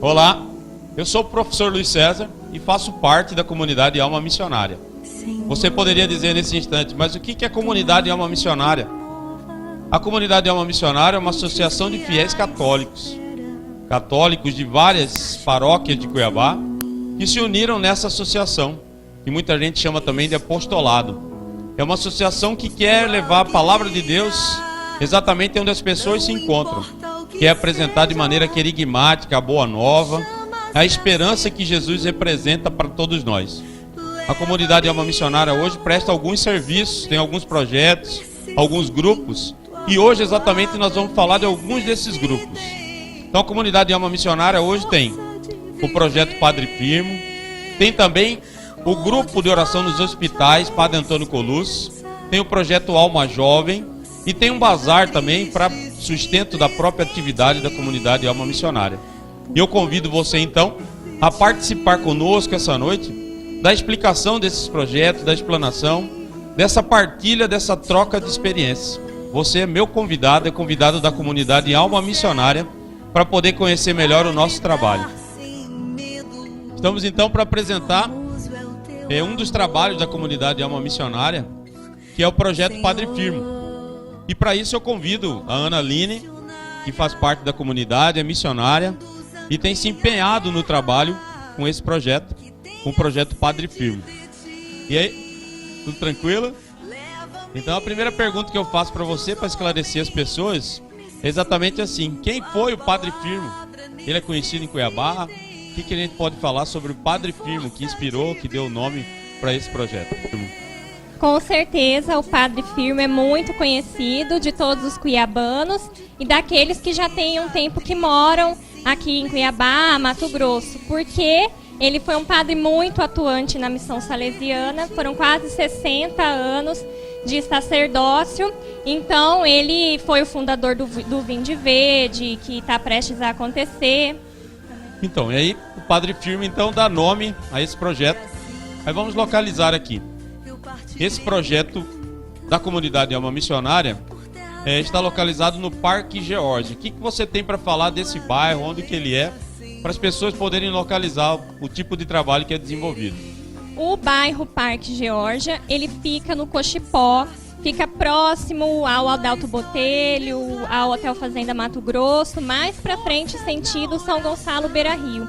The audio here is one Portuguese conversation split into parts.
Olá, eu sou o professor Luiz César e faço parte da comunidade Alma Missionária. Você poderia dizer nesse instante, mas o que é a comunidade Alma Missionária? A comunidade Alma Missionária é uma associação de fiéis católicos de várias paróquias de Cuiabá, que se uniram nessa associação, que muita gente chama também de apostolado. É uma associação que quer levar a palavra de Deus exatamente onde as pessoas se encontram, que é apresentar de maneira querigmática a boa nova, a esperança que Jesus representa para todos nós. A comunidade Alma Missionária hoje presta alguns serviços, tem alguns projetos, alguns grupos, e hoje exatamente nós vamos falar de alguns desses grupos. Então a comunidade Alma Missionária hoje tem o projeto Padre Firmo, tem também o grupo de oração nos hospitais, Padre Antônio Colucci, tem o projeto Alma Jovem e tem um bazar também para sustento da própria atividade da comunidade Alma Missionária. E eu convido você então a participar conosco essa noite da explicação desses projetos, da explanação, dessa partilha, dessa troca de experiências. Você é meu convidado, é convidado da comunidade Alma Missionária para poder conhecer melhor o nosso trabalho. Estamos então para apresentar um dos trabalhos da comunidade Alma Missionária, que é o projeto Padre Firmo. E para isso eu convido a Ana Aline, que faz parte da comunidade, é missionária e tem se empenhado no trabalho com esse projeto, com o projeto Padre Firmo. E aí, tudo tranquilo? Então a primeira pergunta que eu faço para você, para esclarecer as pessoas, é exatamente assim: quem foi o Padre Firmo? Ele é conhecido em Cuiabá? O que a gente pode falar sobre o Padre Firmo, que inspirou, que deu o nome para esse projeto? Com certeza, o Padre Firmo é muito conhecido de todos os cuiabanos e daqueles que já têm um tempo que moram aqui em Cuiabá, Mato Grosso, porque ele foi um padre muito atuante na missão salesiana, foram quase 60 anos de sacerdócio, então ele foi o fundador do Vinde Verde, que está prestes a acontecer. Então, e aí o Padre Firmo então dá nome a esse projeto. Aí vamos localizar aqui. Esse projeto da comunidade Alma Missionária está localizado no Parque Geórgia. O que você tem para falar desse bairro, onde que ele é, para as pessoas poderem localizar o tipo de trabalho que é desenvolvido? O bairro Parque Geórgia, ele fica no Cochipó, fica próximo ao Adalto Botelho, ao Hotel Fazenda Mato Grosso, mais para frente, sentido São Gonçalo Beira Rio.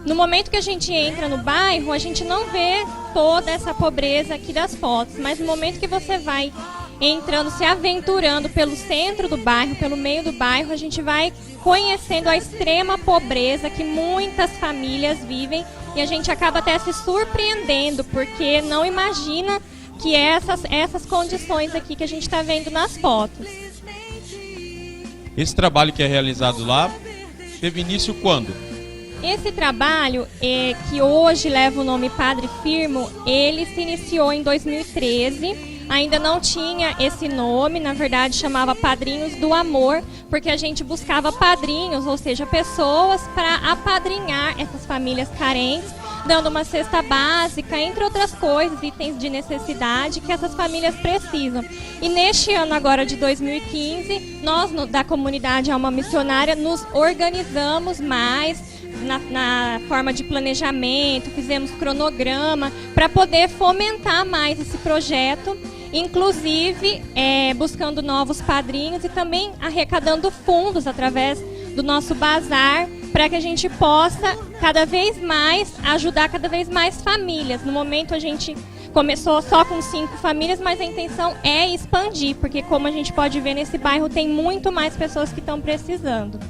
No momento que a gente entra no bairro, a gente não vê toda essa pobreza aqui das fotos, mas no momento que você vai entrando, se aventurando pelo centro do bairro, pelo meio do bairro, a gente vai conhecendo a extrema pobreza que muitas famílias vivem e a gente acaba até se surpreendendo, porque não imagina que essas condições aqui que a gente está vendo nas fotos. Esse trabalho que é realizado lá teve início quando? Esse trabalho, que hoje leva o nome Padre Firmo, ele se iniciou em 2013, ainda não tinha esse nome, na verdade chamava Padrinhos do Amor, porque a gente buscava padrinhos, ou seja, pessoas para apadrinhar essas famílias carentes, dando uma cesta básica, entre outras coisas, itens de necessidade que essas famílias precisam. E neste ano agora de 2015, nós da comunidade Alma Missionária nos organizamos mais, na forma de planejamento, fizemos cronograma para poder fomentar mais esse projeto, inclusive buscando novos padrinhos e também arrecadando fundos através do nosso bazar para que a gente possa cada vez mais ajudar cada vez mais famílias. No momento a gente começou só com 5 famílias, mas a intenção é expandir, porque como a gente pode ver nesse bairro tem muito mais pessoas que estão precisando.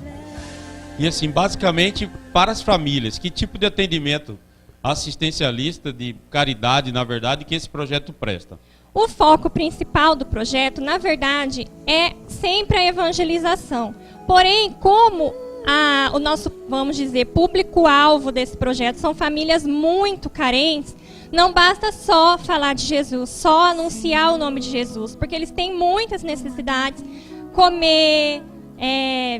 E assim, basicamente, para as famílias, que tipo de atendimento assistencialista, de caridade, na verdade, que esse projeto presta? O foco principal do projeto, na verdade, é sempre a evangelização. Porém, como o nosso, vamos dizer, público-alvo desse projeto são famílias muito carentes, não basta só falar de Jesus, só anunciar o nome de Jesus, porque eles têm muitas necessidades, comer,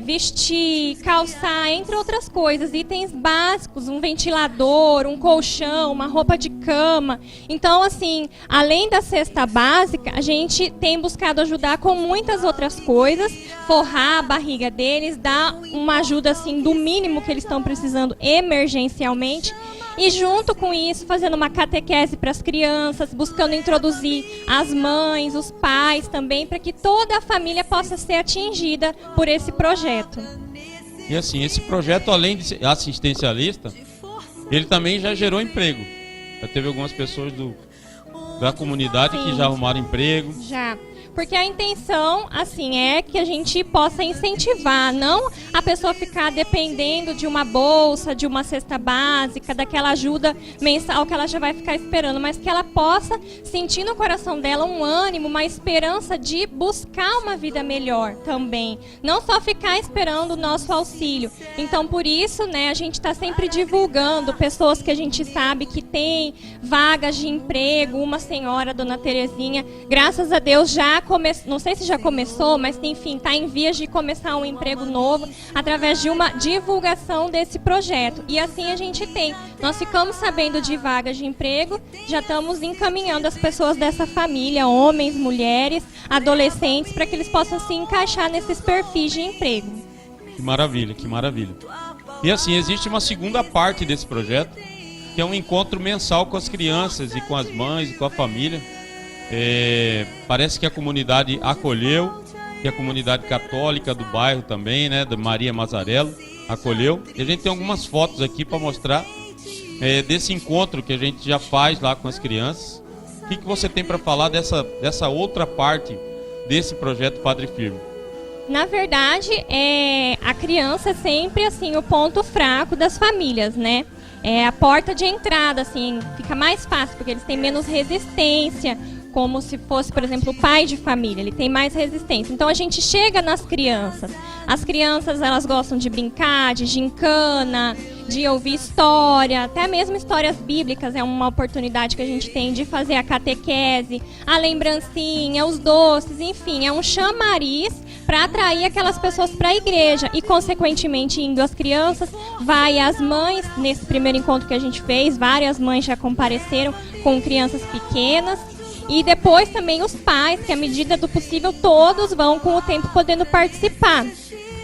vestir, calçar, entre outras coisas, itens básicos, um ventilador, um colchão, uma roupa de cama. Então, assim, além da cesta básica, a gente tem buscado ajudar com muitas outras coisas, forrar a barriga deles, dar uma ajuda assim do mínimo que eles estão precisando emergencialmente. E junto com isso, fazendo uma catequese para as crianças, buscando introduzir as mães, os pais também, para que toda a família possa ser atingida por esse projeto. E assim, esse projeto, além de ser assistencialista, ele também já gerou emprego. Já teve algumas pessoas da comunidade que já arrumaram emprego. Já. Porque a intenção, assim, é que a gente possa incentivar, não a pessoa ficar dependendo de uma bolsa, de uma cesta básica, daquela ajuda mensal que ela já vai ficar esperando, mas que ela possa sentir no coração dela um ânimo, uma esperança de buscar uma vida melhor também. Não só ficar esperando o nosso auxílio. Então, por isso, né, a gente está sempre divulgando pessoas que a gente sabe que tem vagas de emprego. Uma senhora, Dona Terezinha, graças a Deus já não sei se já começou, mas enfim, está em vias de começar um emprego novo através de uma divulgação desse projeto. E assim a gente tem. Nós ficamos sabendo de vagas de emprego, já estamos encaminhando as pessoas dessa família, homens, mulheres, adolescentes, para que eles possam se encaixar nesses perfis de emprego. Que maravilha, que maravilha. E assim, existe uma segunda parte desse projeto, que é um encontro mensal com as crianças e com as mães e com a família. Parece que a comunidade acolheu, que a comunidade católica do bairro também, né, da Maria Mazarello, acolheu. E a gente tem algumas fotos aqui para mostrar desse encontro que a gente já faz lá com as crianças. O que você tem para falar dessa outra parte desse projeto Padre Firmo? Na verdade, a criança é sempre assim, o ponto fraco das famílias, né? É a porta de entrada, assim, fica mais fácil, porque eles têm menos resistência, como se fosse, por exemplo, o pai de família, ele tem mais resistência. Então a gente chega nas crianças. As crianças, elas gostam de brincar, de gincana, de ouvir história, até mesmo histórias bíblicas é uma oportunidade que a gente tem de fazer a catequese, a lembrancinha, os doces, enfim, é um chamariz para atrair aquelas pessoas para a igreja e, consequentemente, indo as crianças, vai as mães. Nesse primeiro encontro que a gente fez, várias mães já compareceram com crianças pequenas. E depois também os pais, que à medida do possível todos vão com o tempo podendo participar.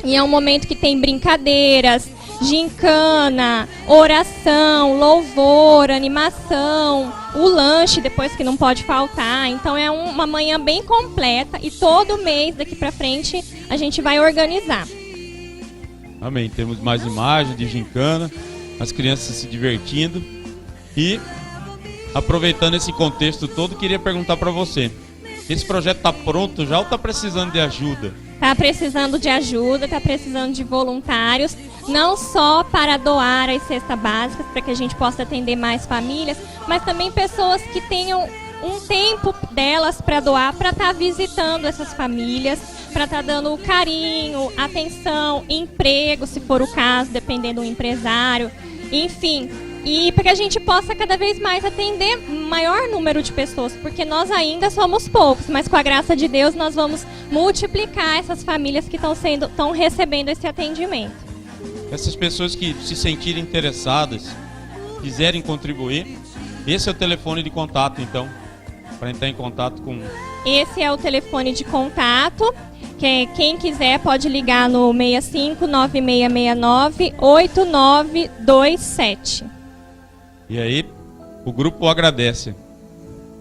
E é um momento que tem brincadeiras, gincana, oração, louvor, animação, o lanche depois que não pode faltar. Então é uma manhã bem completa e todo mês daqui pra frente a gente vai organizar. Amém. Temos mais imagens de gincana, as crianças se divertindo e... aproveitando esse contexto todo, queria perguntar para você, esse projeto está pronto já ou está precisando de ajuda? Está precisando de ajuda, está precisando de voluntários, não só para doar as cestas básicas, para que a gente possa atender mais famílias, mas também pessoas que tenham um tempo delas para doar, para estar visitando essas famílias, para estar dando carinho, atenção, emprego, se for o caso, dependendo do empresário, enfim... E para que a gente possa cada vez mais atender maior número de pessoas, porque nós ainda somos poucos, mas com a graça de Deus nós vamos multiplicar essas famílias que estão recebendo esse atendimento. Essas pessoas que se sentirem interessadas, quiserem contribuir, esse é o telefone de contato, então, para entrar em contato com... Esse é o telefone de contato, que quem quiser pode ligar no 65 9669 8927. E aí, o grupo agradece.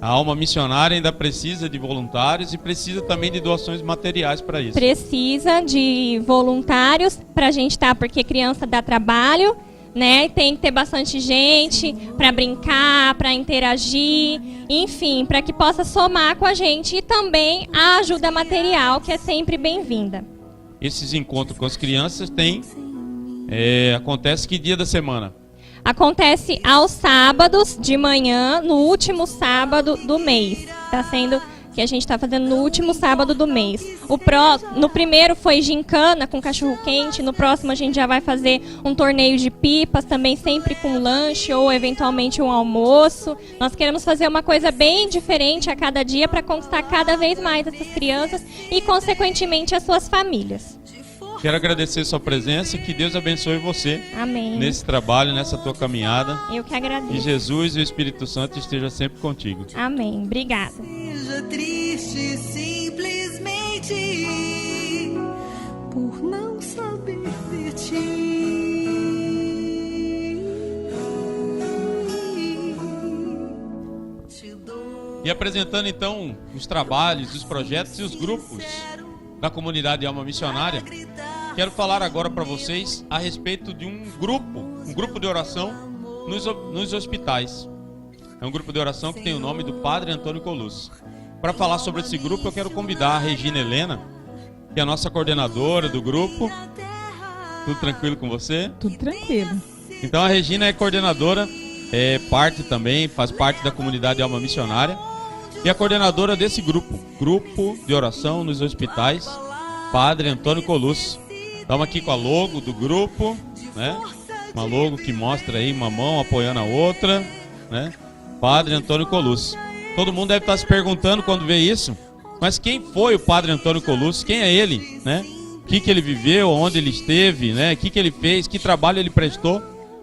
A Alma Missionária ainda precisa de voluntários e precisa também de doações materiais para isso. Precisa de voluntários para a gente estar, porque criança dá trabalho, né? Tem que ter bastante gente para brincar, para interagir, enfim, para que possa somar com a gente e também a ajuda material, que é sempre bem-vinda. Esses encontros com as crianças acontece que dia da semana? Acontece aos sábados de manhã, no último sábado do mês. Está sendo que a gente está fazendo no último sábado do mês. No primeiro foi gincana com cachorro quente, no próximo a gente já vai fazer um torneio de pipas, também sempre com lanche ou eventualmente um almoço. Nós queremos fazer uma coisa bem diferente a cada dia para conquistar cada vez mais essas crianças e, consequentemente, as suas famílias. Quero agradecer sua presença e que Deus abençoe você. Amém. Nesse trabalho, nessa tua caminhada. Eu que agradeço. Que Jesus e o Espírito Santo estejam sempre contigo. Amém. Obrigada. Seja triste simplesmente por não saber de ti. E apresentando então os trabalhos, os projetos e os grupos da comunidade Alma Missionária, quero falar agora para vocês a respeito de um grupo de oração nos hospitais. É um grupo de oração que tem o nome do Padre Antônio Colucci. Para falar sobre esse grupo, eu quero convidar a Regina Helena, que é a nossa coordenadora do grupo. Tudo tranquilo com você? Tudo tranquilo. Então a Regina é coordenadora, faz parte da comunidade Alma Missionária e a coordenadora desse grupo de oração nos hospitais, Padre Antônio Colucci. Estamos aqui com a logo do grupo, né? Uma logo que mostra aí uma mão apoiando a outra, né? Padre Antônio Colucci. Todo mundo deve estar se perguntando quando vê isso, mas quem foi o Padre Antônio Colucci? Quem é ele, né? O que ele viveu, onde ele esteve, né? O que ele fez, que trabalho ele prestou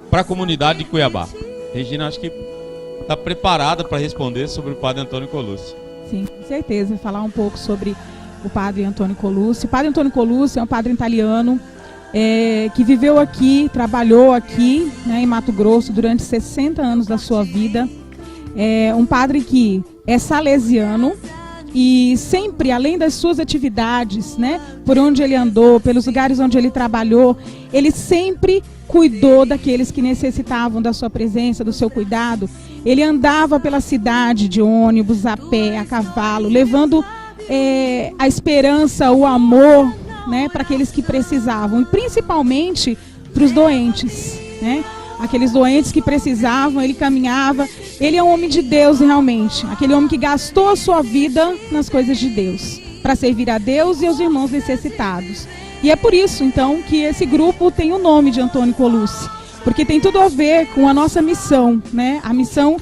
para a comunidade de Cuiabá. Regina, acho que está preparada para responder sobre o Padre Antônio Colucci. Sim, com certeza. Falar um pouco sobre o Padre Antônio Colucci. O Padre Antônio Colucci é um padre italiano que viveu aqui, trabalhou aqui, né, em Mato Grosso durante 60 anos da sua vida. É um padre que é salesiano e sempre, além das suas atividades, né, por onde ele andou, pelos lugares onde ele trabalhou, ele sempre cuidou daqueles que necessitavam da sua presença, do seu cuidado. Ele andava pela cidade de ônibus, a pé, a cavalo, levando a esperança, o amor, né, para aqueles que precisavam, e principalmente para os doentes, né? Aqueles doentes que precisavam, ele caminhava. Ele é um homem de Deus realmente, aquele homem que gastou a sua vida nas coisas de Deus, para servir a Deus e aos irmãos necessitados. E é por isso, então, que esse grupo tem o nome de Antônio Colucci, porque tem tudo a ver com a nossa missão, né? A missão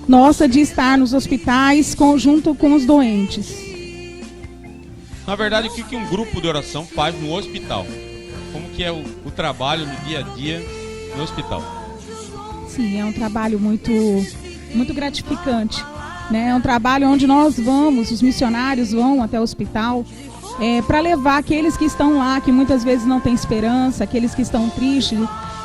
nossa de estar nos hospitais junto com os doentes. Na verdade, o que um grupo de oração faz no hospital? Como que é o trabalho no dia a dia no hospital? Sim, é um trabalho muito gratificante, né? É um trabalho onde nós vamos, os missionários vão até o hospital para levar aqueles que estão lá, que muitas vezes não têm esperança, aqueles que estão tristes,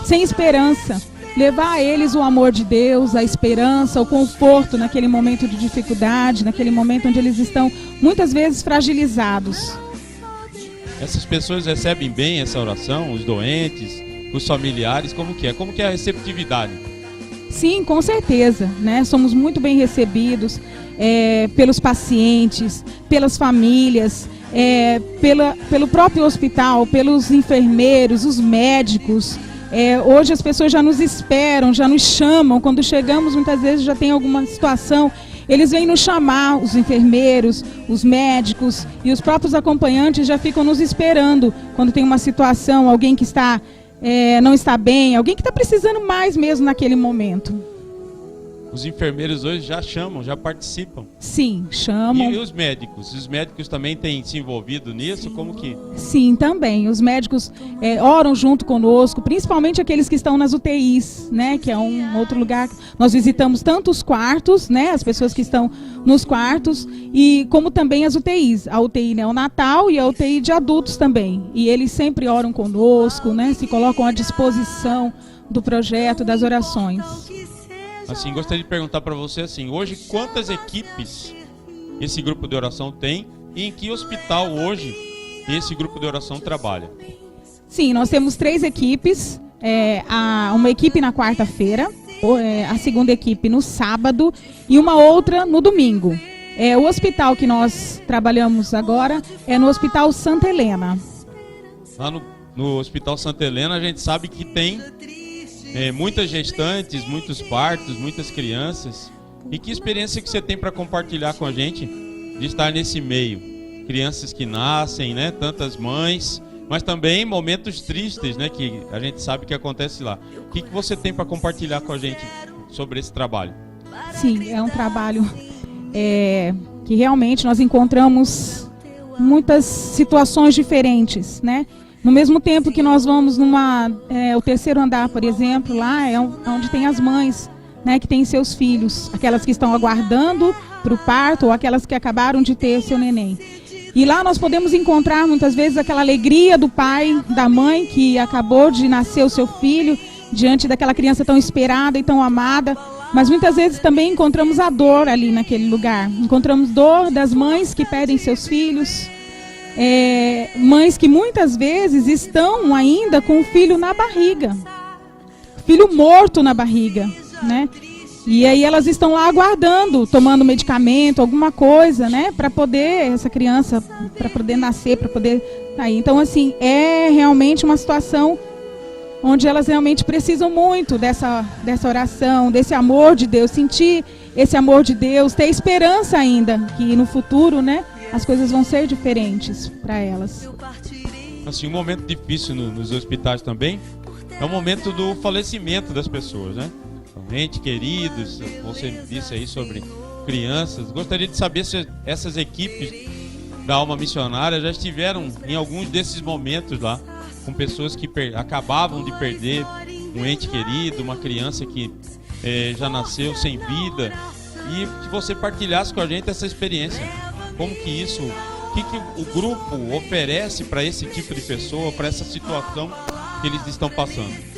sem esperança, levar a eles o amor de Deus, a esperança, o conforto naquele momento de dificuldade, naquele momento onde eles estão muitas vezes fragilizados. Essas pessoas recebem bem essa oração, os doentes, os familiares, como que é? Como que é a receptividade? Sim, com certeza, né? Somos muito bem recebidos pelos pacientes, pelas famílias, pelo próprio hospital, pelos enfermeiros, os médicos. Hoje as pessoas já nos esperam, já nos chamam. Quando chegamos, muitas vezes já tem alguma situação, eles vêm nos chamar, os enfermeiros, os médicos e os próprios acompanhantes já ficam nos esperando quando tem uma situação, alguém que não está bem, alguém que está precisando mais mesmo naquele momento. Os enfermeiros hoje já chamam, já participam. Sim, chamam. E os médicos? Os médicos também têm se envolvido nisso? Como que? Sim, também. Os médicos oram junto conosco, principalmente aqueles que estão nas UTIs, né? Que é um outro lugar. Nós visitamos tanto os quartos, né? As pessoas que estão nos quartos, e como também as UTIs. A UTI neonatal e a UTI de adultos também. E eles sempre oram conosco, né? Se colocam à disposição do projeto, das orações. Assim, gostaria de perguntar para você assim, hoje quantas equipes esse grupo de oração tem e em que hospital hoje esse grupo de oração trabalha? Sim, nós temos 3 equipes, uma equipe na quarta-feira, a segunda equipe no sábado e uma outra no domingo. O hospital que nós trabalhamos agora é no Hospital Santa Helena. Lá no Hospital Santa Helena a gente sabe que tem muitas gestantes, muitos partos, muitas crianças. E que experiência que você tem para compartilhar com a gente de estar nesse meio? Crianças que nascem, né? Tantas mães, mas também momentos tristes, né? Que a gente sabe que acontece lá. O que você tem para compartilhar com a gente sobre esse trabalho? Sim, é um trabalho que realmente nós encontramos muitas situações diferentes, né? No mesmo tempo que nós vamos o terceiro andar, por exemplo, lá é onde tem as mães, né, que têm seus filhos, aquelas que estão aguardando para o parto ou aquelas que acabaram de ter seu neném. E lá nós podemos encontrar muitas vezes aquela alegria do pai, da mãe que acabou de nascer o seu filho, diante daquela criança tão esperada e tão amada. Mas muitas vezes também encontramos a dor ali naquele lugar. Encontramos dor das mães que perdem seus filhos, mães que muitas vezes estão ainda com o filho na barriga, filho morto na barriga, né? E aí elas estão lá aguardando, tomando medicamento, alguma coisa, né, para poder, essa criança, para poder nascer, para poder sair. Então, assim, é realmente uma situação onde elas realmente precisam muito dessa oração, desse amor de Deus, sentir esse amor de Deus, ter esperança ainda que no futuro, né, as coisas vão ser diferentes para elas. Assim, um momento difícil nos hospitais também é o momento do falecimento das pessoas, né? Entes queridos, você disse aí sobre crianças. Gostaria de saber se essas equipes da Alma Missionária já estiveram em alguns desses momentos lá, com pessoas que acabavam de perder um ente querido, uma criança que já nasceu sem vida, e que você partilhasse com a gente essa experiência. Como que isso, o que o grupo oferece para esse tipo de pessoa, para essa situação que eles estão passando?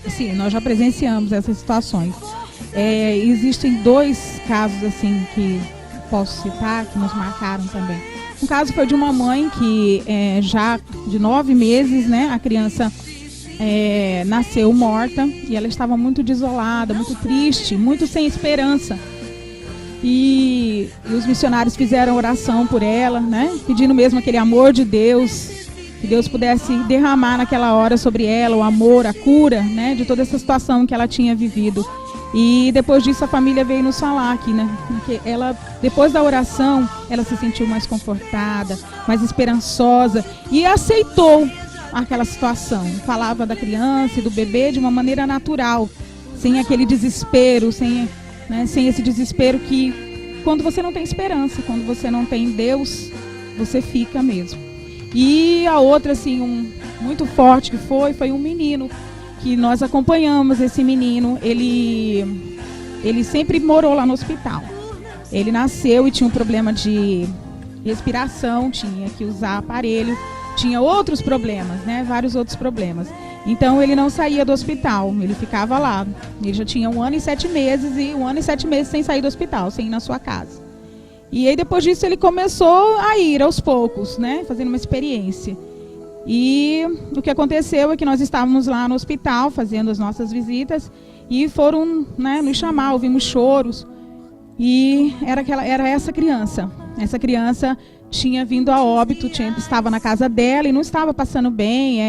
Sim, nós já presenciamos essas situações. Existem 2 casos assim que posso citar, que nos marcaram também. Um caso foi de uma mãe que já de 9 meses, né, a criança nasceu morta e ela estava muito desolada, muito triste, muito sem esperança. E os missionários fizeram oração por ela, né, pedindo mesmo aquele amor de Deus, que Deus pudesse derramar naquela hora sobre ela o amor, a cura, né, de toda essa situação que ela tinha vivido. E depois disso a família veio nos falar aqui, né, que ela, depois da oração, ela se sentiu mais confortada, mais esperançosa e aceitou aquela situação. Falava da criança e do bebê de uma maneira natural, sem aquele desespero, sem esse desespero que quando você não tem esperança, quando você não tem Deus, você fica mesmo. E a outra, assim, muito forte que foi um menino, que nós acompanhamos esse menino. Ele sempre morou lá no hospital. Ele nasceu e tinha um problema de respiração, tinha que usar aparelho, tinha outros problemas, né? Vários outros problemas. Então ele não saía do hospital, ele ficava lá. Ele já tinha 1 ano e 7 meses e 1 ano e 7 meses sem sair do hospital, sem ir na sua casa. E aí depois disso ele começou a ir aos poucos, né, fazendo uma experiência. E o que aconteceu é que nós estávamos lá no hospital fazendo as nossas visitas e foram, né, nos chamar, ouvimos choros. E era essa criança. Essa criança tinha vindo a óbito, estava na casa dela e não estava passando bem,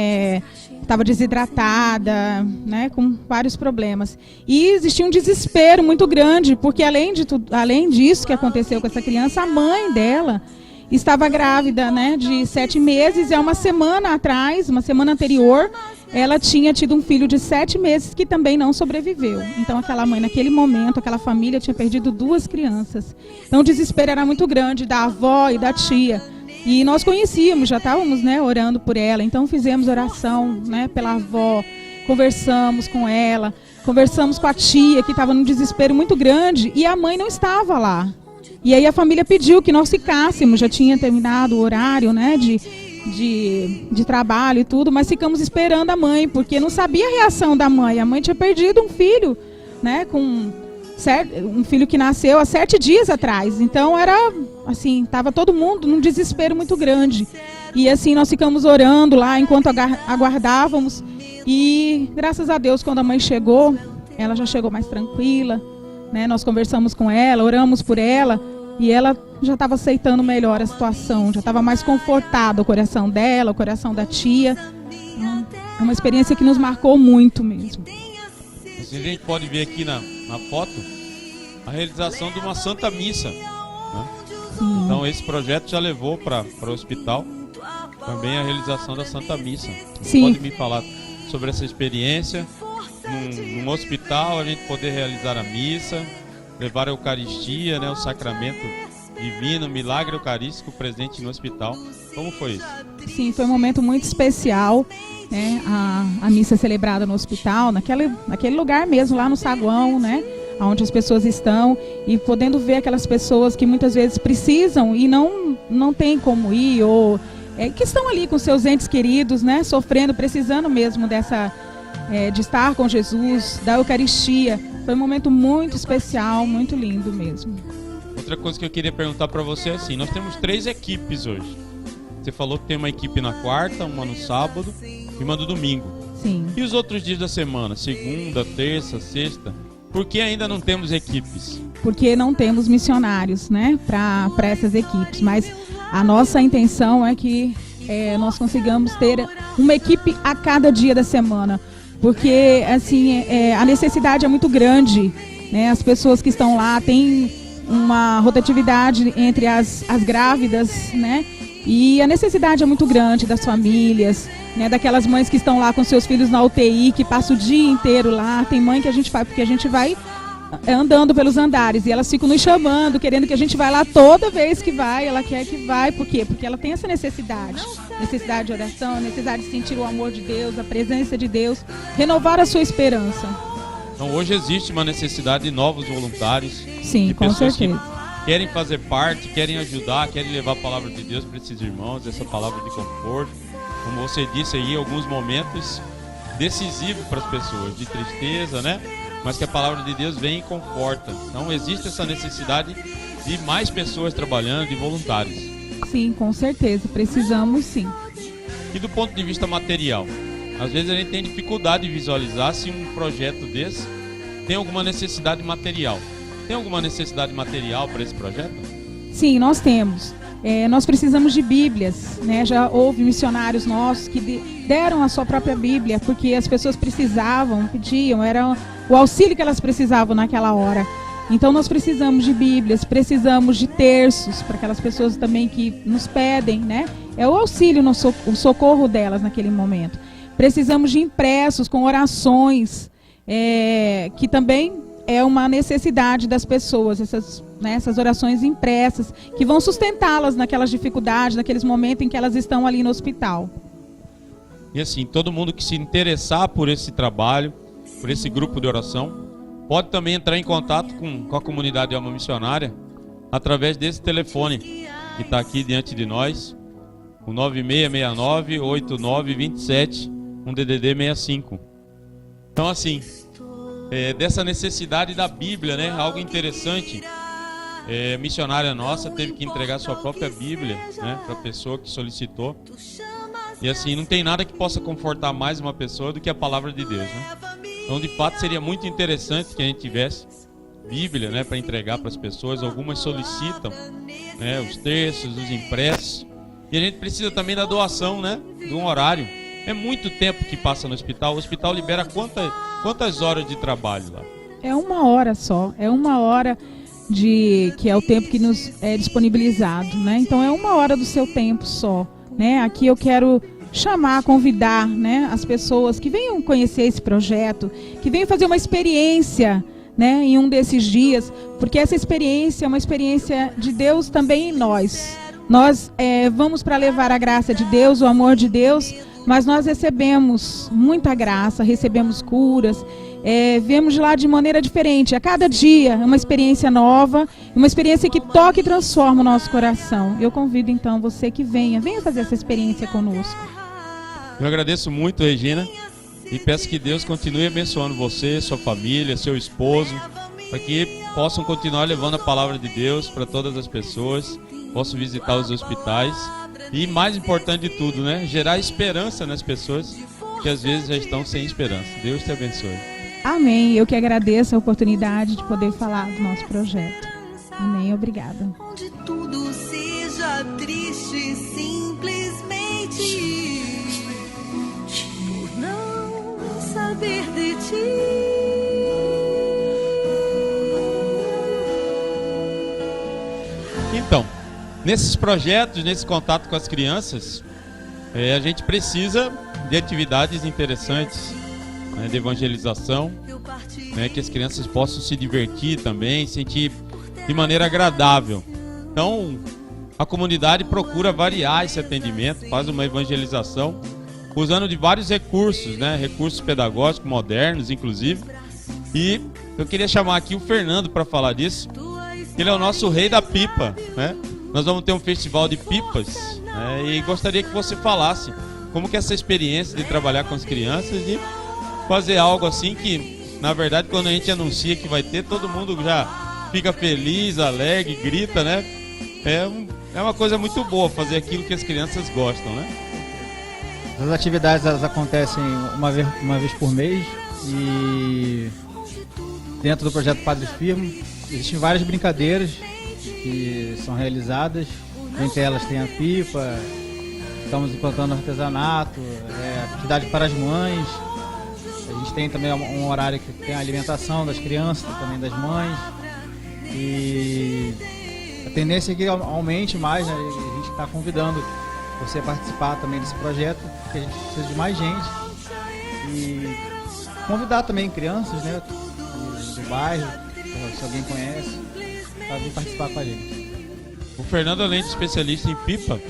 estava desidratada, né, com vários problemas. E existia um desespero muito grande, porque além disso que aconteceu com essa criança, a mãe dela estava grávida, né, de 7 meses, e há uma semana atrás, uma semana anterior, ela tinha tido um filho de 7 meses que também não sobreviveu. Então aquela mãe, naquele momento, aquela família tinha perdido 2 crianças. Então o desespero era muito grande da avó e da tia. E nós conhecíamos, já estávamos, né, orando por ela. Então fizemos oração, né, pela avó, conversamos com ela, conversamos com a tia, que estava num desespero muito grande, e a mãe não estava lá. E aí a família pediu que nós ficássemos, já tinha terminado o horário, né, de trabalho e tudo, mas ficamos esperando a mãe, porque não sabia a reação da mãe. A mãe tinha perdido um filho, né, um filho que nasceu há 7 dias atrás. Então era assim, estava todo mundo num desespero muito grande. E assim nós ficamos orando lá enquanto aguardávamos. E graças a Deus, quando a mãe chegou, ela já chegou mais tranquila, né? Nós conversamos com ela, oramos por ela, e ela já estava aceitando melhor a situação, já estava mais confortada, o coração dela, o coração da tia. É uma experiência que nos marcou muito mesmo. Assim, a gente pode ver aqui na foto a realização de uma Santa Missa, né? Então esse projeto já levou para o hospital também a realização da Santa Missa. Você pode me falar sobre essa experiência num hospital, a gente poder realizar a missa, levar a Eucaristia, né, o sacramento divino, o milagre eucarístico presente no hospital. Como foi isso? Sim, foi um momento muito especial, né? A missa celebrada no hospital, naquele lugar mesmo, lá no saguão, né? Onde as pessoas estão, e podendo ver aquelas pessoas que muitas vezes precisam e não tem como ir, ou que estão ali com seus entes queridos, né? Sofrendo, precisando mesmo de estar com Jesus, da Eucaristia. Foi um momento muito especial, muito lindo mesmo. Outra coisa que eu queria perguntar para você é assim, nós temos 3 equipes hoje. Você falou que tem uma equipe na quarta, uma no sábado e uma no domingo. Sim. E os outros dias da semana? Segunda, terça, sexta? Por que ainda não temos equipes? Porque não temos missionários, né, para essas equipes. Mas a nossa intenção é que nós consigamos ter uma equipe a cada dia da semana. Porque, assim, a necessidade é muito grande, né? As pessoas que estão lá têm uma rotatividade entre as grávidas, né? E a necessidade é muito grande das famílias, né? Daquelas mães que estão lá com seus filhos na UTI, que passam o dia inteiro lá. Tem mãe que a gente vai, porque a gente vai andando pelos andares, e elas ficam nos chamando, querendo que a gente vá lá toda vez que vai. Ela quer que vai, por quê? Porque ela tem essa necessidade de oração, necessidade de sentir o amor de Deus, a presença de Deus, renovar a sua esperança. Então hoje existe uma necessidade de novos voluntários. Sim, de com pessoas certeza. Que querem fazer parte, querem ajudar, querem levar a palavra de Deus para esses irmãos, essa palavra de conforto. Como você disse aí, alguns momentos decisivos para as pessoas, de tristeza, né? Mas que a palavra de Deus vem e conforta. Então existe essa necessidade de mais pessoas trabalhando, de voluntários. Sim, com certeza, precisamos sim. E do ponto de vista material? Às vezes a gente tem dificuldade de visualizar se um projeto desse tem alguma necessidade material. Tem alguma necessidade material para esse projeto? Sim, nós temos. Nós precisamos de Bíblias, né? Já houve missionários nossos que deram a sua própria Bíblia, porque as pessoas precisavam, pediam, era o auxílio que elas precisavam naquela hora. Então nós precisamos de Bíblias, precisamos de terços para aquelas pessoas também que nos pedem, né? É o auxílio, o socorro delas naquele momento. Precisamos de impressos com orações, que também é uma necessidade das pessoas, essas orações impressas, que vão sustentá-las naquelas dificuldades, naqueles momentos em que elas estão ali no hospital. E assim, todo mundo que se interessar por esse trabalho, por esse grupo de oração, pode também entrar em contato com a comunidade Alma Missionária através desse telefone que está aqui diante de nós, o 9669-8927, um DDD 65. Então assim, dessa necessidade da Bíblia, né? Algo interessante, missionária nossa teve que entregar sua própria Bíblia, né? Para a pessoa que solicitou. E assim, não tem nada que possa confortar mais uma pessoa do que a palavra de Deus, né? Então, de fato, seria muito interessante que a gente tivesse Bíblia, né, para entregar para as pessoas. Algumas solicitam, né, os terços, os impressos. E a gente precisa também da doação, né, de um horário. É muito tempo que passa no hospital. O hospital libera quantas horas de trabalho lá? É 1 hora só. É 1 hora que é o tempo que nos é disponibilizado, né? Então é 1 hora do seu tempo só, né? Aqui eu quero convidar, né, as pessoas que venham conhecer esse projeto, que venham fazer uma experiência, né, em um desses dias, porque essa experiência é uma experiência de Deus também em nós. Nós vamos para levar a graça de Deus, o amor de Deus, mas nós recebemos muita graça, recebemos curas, vemos de lá de maneira diferente. A cada dia uma experiência nova, uma experiência que toca e transforma o nosso coração. Eu convido então você que venha fazer essa experiência conosco. Eu agradeço muito, Regina, e peço que Deus continue abençoando você, sua família, seu esposo, para que possam continuar levando a palavra de Deus para todas as pessoas, possam visitar os hospitais e, mais importante de tudo, né, gerar esperança nas pessoas que às vezes já estão sem esperança. Deus te abençoe. Amém. Eu que agradeço a oportunidade de poder falar do nosso projeto. Amém. Obrigada. Onde tudo seja triste, simplesmente por não saber de ti. Então, nesses projetos, nesse contato com as crianças, a gente precisa de atividades interessantes, né, de evangelização, né, que as crianças possam se divertir também, sentir de maneira agradável. Então, a comunidade procura variar esse atendimento, faz uma evangelização, usando de vários recursos, né? Recursos pedagógicos, modernos, inclusive. E eu queria chamar aqui o Fernando para falar disso. Ele é o nosso rei da pipa, né? Nós vamos ter um festival de pipas, né? E gostaria que você falasse como que é essa experiência de trabalhar com as crianças e fazer algo assim que, na verdade, quando a gente anuncia que vai ter, todo mundo já fica feliz, alegre, grita, né? É uma coisa muito boa fazer aquilo que as crianças gostam, né? As atividades elas acontecem uma vez por mês e dentro do projeto Padre Firmo existem várias brincadeiras que são realizadas. Entre elas tem a pipa, estamos implantando artesanato, atividade para as mães. A gente tem também um horário que tem a alimentação das crianças, também das mães. E a tendência é que aumente mais, né? A gente está convidando você a participar também desse projeto, porque a gente precisa de mais gente. E convidar também crianças, né, do bairro, se alguém conhece, para vir participar com a gente. O Fernando, além de especialista em pipa,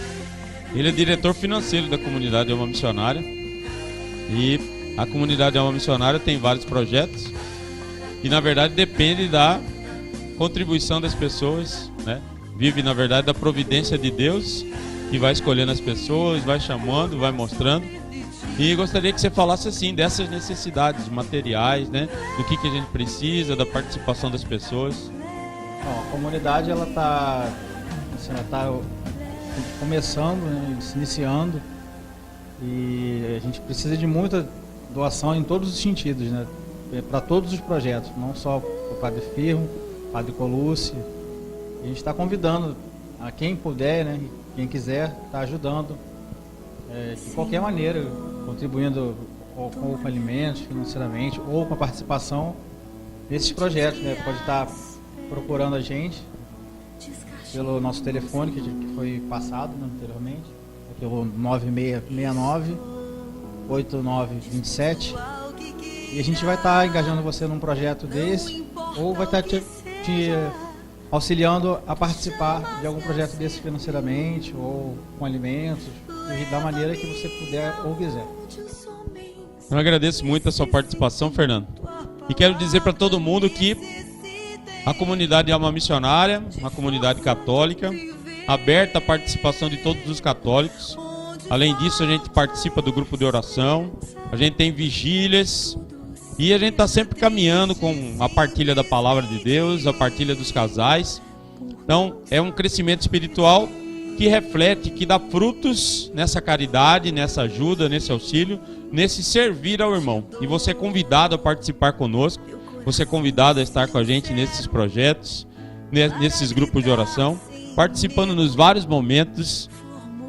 ele é diretor financeiro da comunidade Alma Missionária. E a comunidade Alma Missionária tem vários projetos e, na verdade, depende da contribuição das pessoas, né? Vive, na verdade, da providência de Deus, que vai escolhendo as pessoas, vai chamando, vai mostrando. E gostaria que você falasse assim dessas necessidades materiais, né? Do que a gente precisa, da participação das pessoas. Bom, a comunidade ela está começando, né, se iniciando, e a gente precisa de muita doação em todos os sentidos, né? Para todos os projetos, não só para o Padre Firmo, Padre Colucci. A gente está convidando a quem puder, né, quem quiser, está ajudando de qualquer maneira, contribuindo ou com alimentos, financeiramente, ou com a participação nesses projetos, né? Pode estar procurando a gente pelo nosso telefone, que foi passado, né, anteriormente, pelo 9669-8927. E a gente vai estar engajando você num projeto desse, ou vai estar te auxiliando a participar de algum projeto desse financeiramente, ou com alimentos, da maneira que você puder ou quiser. Eu agradeço muito a sua participação, Fernando. E quero dizer para todo mundo que a comunidade Alma Missionária, uma comunidade católica, aberta à participação de todos os católicos. Além disso, a gente participa do grupo de oração, a gente tem vigílias e a gente está sempre caminhando com a partilha da palavra de Deus, a partilha dos casais. Então, é um crescimento espiritual que reflete, que dá frutos nessa caridade, nessa ajuda, nesse auxílio, nesse servir ao irmão. E você é convidado a participar conosco, você é convidado a estar com a gente nesses projetos, nesses grupos de oração, participando nos vários momentos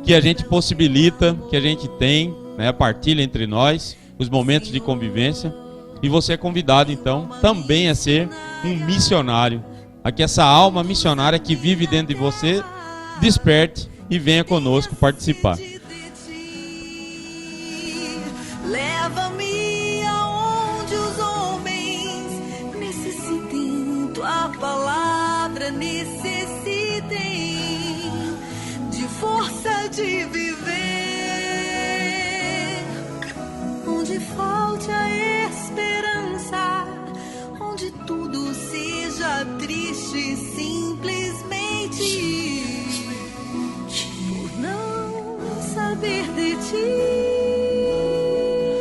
que a gente possibilita, que a gente tem, né, a partilha entre nós, os momentos de convivência. E você é convidado, então, também a ser um missionário, a que essa alma missionária que vive dentro de você desperte e venha conosco participar. Leva-me aonde os homens necessitem, tua palavra necessitem de força de viver, onde falte a esperança, onde tudo seja triste simplesmente por não saber de ti.